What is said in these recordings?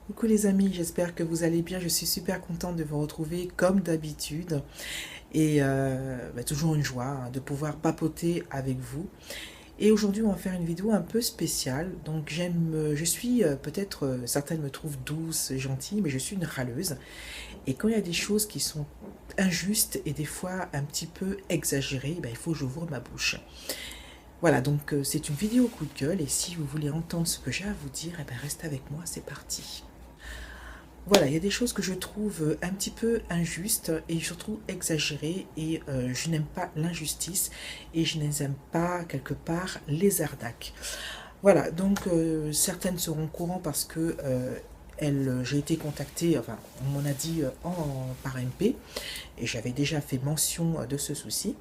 Coucou les amis, j'espère que vous allez bien. Je suis super contente de vous retrouver comme d'habitude et toujours une joie de pouvoir papoter avec vous. Et aujourd'hui, on va faire une vidéo un peu spéciale. Donc je suis peut-être certaines me trouvent douce, gentille, mais je suis une râleuse. Et quand il y a des choses qui sont injustes et des fois un petit peu exagérées, il faut que j'ouvre ma bouche. Voilà, donc c'est une vidéo coup de gueule et si vous voulez entendre ce que j'ai à vous dire, restez avec moi, c'est parti. Voilà, il y a des choses que je trouve un petit peu injustes et surtout exagérées et je n'aime pas l'injustice et je n'aime pas quelque part les arnaques. Voilà, donc certaines seront au courant parce que j'ai été contactée, enfin on m'en a dit par MP et j'avais déjà fait mention de ce souci.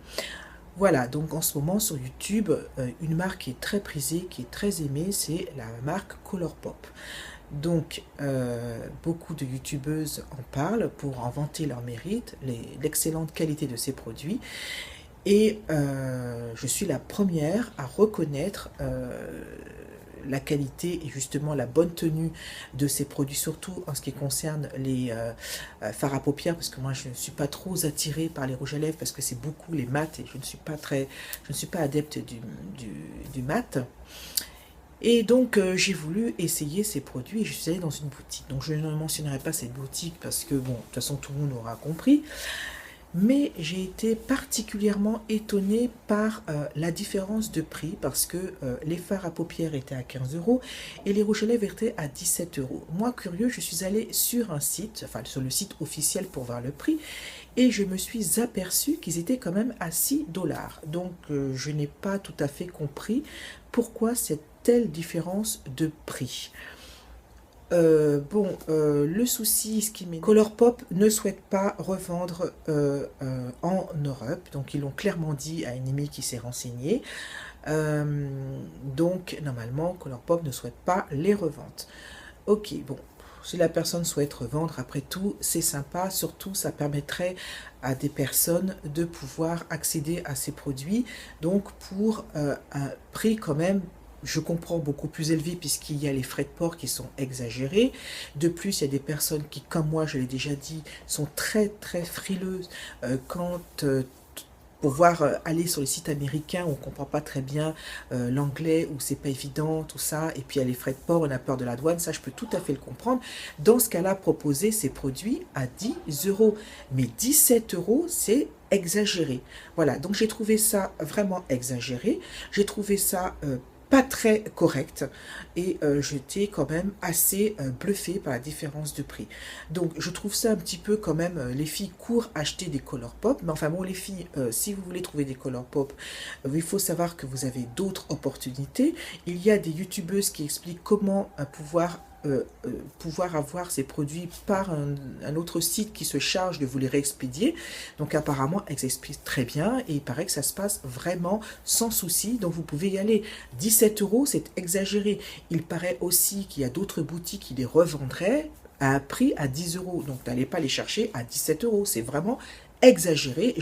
Voilà, donc en ce moment sur YouTube, une marque qui est très prisée, qui est très aimée, c'est la marque Colourpop. Donc, beaucoup de youtubeuses en parlent pour en vanter leur mérite, l'excellente qualité de ces produits. Et je suis la première à reconnaître la qualité et justement la bonne tenue de ces produits, surtout en ce qui concerne les fards à paupières, parce que moi je ne suis pas trop attirée par les rouges à lèvres, parce que c'est beaucoup les mat et je ne suis pas adepte du mat. Et donc, j'ai voulu essayer ces produits et je suis allée dans une boutique. Donc, je ne mentionnerai pas cette boutique parce que, bon, de toute façon, tout le monde aura compris. Mais j'ai été particulièrement étonnée par la différence de prix parce que les fards à paupières étaient à 15 euros et les rouges à lèvres étaient à 17 euros. Moi, curieux, je suis allée sur un site, enfin sur le site officiel pour voir le prix et je me suis aperçue qu'ils étaient quand même à 6 dollars. Donc, je n'ai pas tout à fait compris pourquoi cette telle différence de prix. Le souci, ce qui m'est... Colourpop ne souhaite pas revendre en Europe, donc ils l'ont clairement dit à Ennemi qui s'est renseigné. Donc, normalement, Colourpop ne souhaite pas les revendre. Ok, bon, si la personne souhaite revendre, après tout, c'est sympa. Surtout, ça permettrait à des personnes de pouvoir accéder à ces produits. Donc, pour un prix quand même, je comprends, beaucoup plus élevé puisqu'il y a les frais de port qui sont exagérés. De plus, il y a des personnes qui, comme moi, je l'ai déjà dit, sont très très frileuses quand pouvoir aller sur les sites américains où on ne comprend pas très bien l'anglais, où c'est pas évident, tout ça, et puis il y a les frais de port, on a peur de la douane, ça je peux tout à fait le comprendre. Dans ce cas-là, proposer ces produits à 10 euros. Mais 17 euros, c'est exagéré. Voilà, donc j'ai trouvé ça vraiment exagéré. J'ai trouvé ça pas très correct et j'étais quand même assez bluffée par la différence de prix. Donc je trouve ça un petit peu quand même, les filles courent acheter des Colourpop, mais enfin bon les filles, si vous voulez trouver des Colourpop, il faut savoir que vous avez d'autres opportunités. Il y a des youtubeuses qui expliquent comment pouvoir avoir ces produits par un autre site qui se charge de vous les réexpédier. Donc apparemment, elles expliquent très bien et il paraît que ça se passe vraiment sans souci. Donc vous pouvez y aller. 17 euros, c'est exagéré. Il paraît aussi qu'il y a d'autres boutiques qui les revendraient à un prix à 10 euros. Donc n'allez pas les chercher à 17 euros. C'est vraiment exagéré.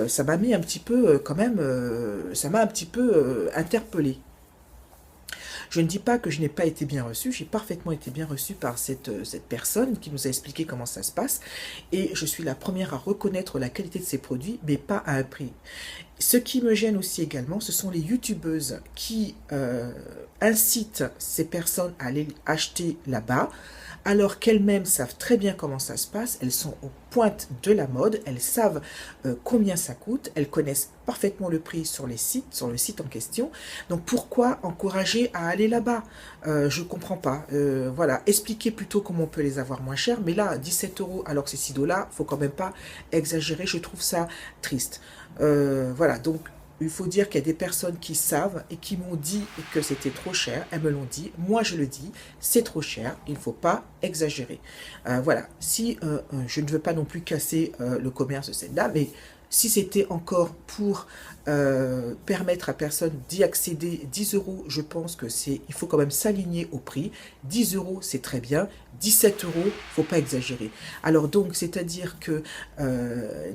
Ça m'a mis un petit peu quand même, ça m'a un petit peu interpellée. Je ne dis pas que je n'ai pas été bien reçue, j'ai parfaitement été bien reçue par cette personne qui nous a expliqué comment ça se passe. Et je suis la première à reconnaître la qualité de ces produits, mais pas à un prix. Ce qui me gêne aussi également, ce sont les youtubeuses qui incitent ces personnes à aller acheter là-bas, alors qu'elles-mêmes savent très bien comment ça se passe, elles sont aux pointes de la mode, elles savent combien ça coûte, elles connaissent parfaitement le prix sur les sites, sur le site en question. Donc pourquoi encourager à aller là-bas? Je ne comprends pas. Voilà, expliquez plutôt comment on peut les avoir moins chers, mais là, 17 euros alors que c'est 6 dollars, il ne faut quand même pas exagérer, je trouve ça triste. Voilà, donc il faut dire qu'il y a des personnes qui savent et qui m'ont dit que c'était trop cher. Elles me l'ont dit. Moi, je le dis, c'est trop cher. Il ne faut pas exagérer. Voilà. Si je ne veux pas non plus casser le commerce de cette dame, mais si c'était encore pour permettre à personne d'y accéder, 10 euros, je pense que il faut quand même s'aligner au prix. 10 euros, c'est très bien. 17 euros, faut pas exagérer. Alors donc, c'est-à-dire que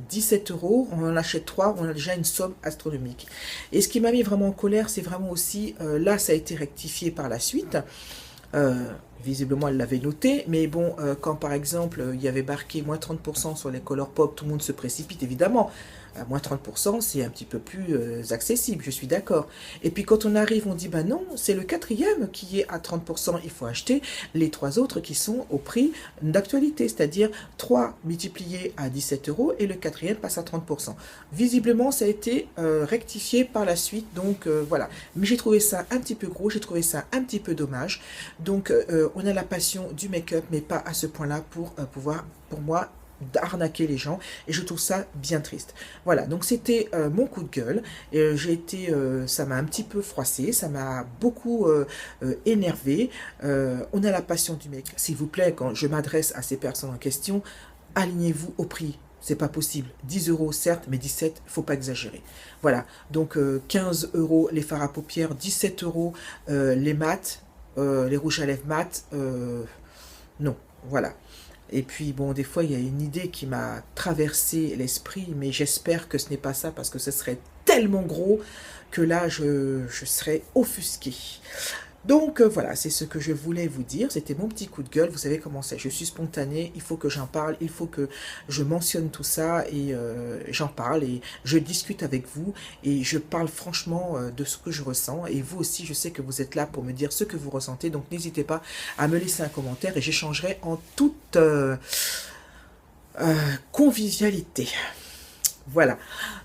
17 euros, on en achète 3, on a déjà une somme astronomique. Et ce qui m'a mis vraiment en colère, c'est vraiment aussi, là, ça a été rectifié par la suite. Visiblement, elle l'avait noté, mais bon, quand par exemple, il y avait marqué moins 30% sur les Colourpop, tout le monde se précipite, évidemment. Moins 30%, c'est un petit peu plus accessible, je suis d'accord. Et puis quand on arrive, on dit, bah non, c'est le quatrième qui est à 30%, il faut acheter les trois autres qui sont au prix d'actualité, c'est-à-dire 3 multipliés à 17 € et le quatrième passe à 30%. Visiblement, ça a été rectifié par la suite, donc voilà. Mais j'ai trouvé ça un petit peu gros, j'ai trouvé ça un petit peu dommage. Donc on a la passion du make-up, mais pas à ce point-là pour pouvoir, pour moi, d'arnaquer les gens, et je trouve ça bien triste. Voilà, donc c'était mon coup de gueule, et j'ai été, ça m'a un petit peu froissé, ça m'a beaucoup énervé. On a la passion du make-up, s'il vous plaît, quand je m'adresse à ces personnes en question, alignez-vous au prix. C'est pas possible. 10 € certes, mais 17, faut pas exagérer. Voilà, donc 15 € les fards à paupières, 17 € les mat, les rouges à lèvres mat, non, voilà. Et puis, bon, des fois, il y a une idée qui m'a traversé l'esprit, mais j'espère que ce n'est pas ça, parce que ce serait tellement gros que là, je serais offusquée. Donc, voilà, c'est ce que je voulais vous dire. C'était mon petit coup de gueule. Vous savez comment c'est. Je suis spontanée, il faut que j'en parle, il faut que je mentionne tout ça, et j'en parle, et je discute avec vous, et je parle franchement de ce que je ressens. Et vous aussi, je sais que vous êtes là pour me dire ce que vous ressentez, donc n'hésitez pas à me laisser un commentaire, et j'échangerai en toute convivialité. Voilà.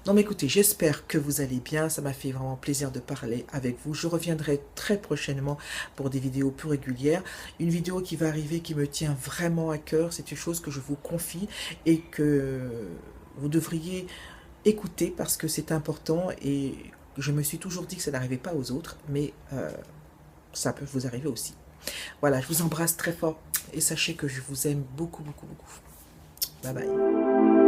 Non mais écoutez, j'espère que vous allez bien. Ça m'a fait vraiment plaisir de parler avec vous. Je reviendrai très prochainement pour des vidéos plus régulières. Une vidéo qui va arriver, qui me tient vraiment à cœur. C'est une chose que je vous confie et que vous devriez écouter parce que c'est important. Et je me suis toujours dit que ça n'arrivait pas aux autres, mais ça peut vous arriver aussi. Voilà, je vous embrasse très fort et sachez que je vous aime beaucoup, beaucoup, beaucoup. Bye bye.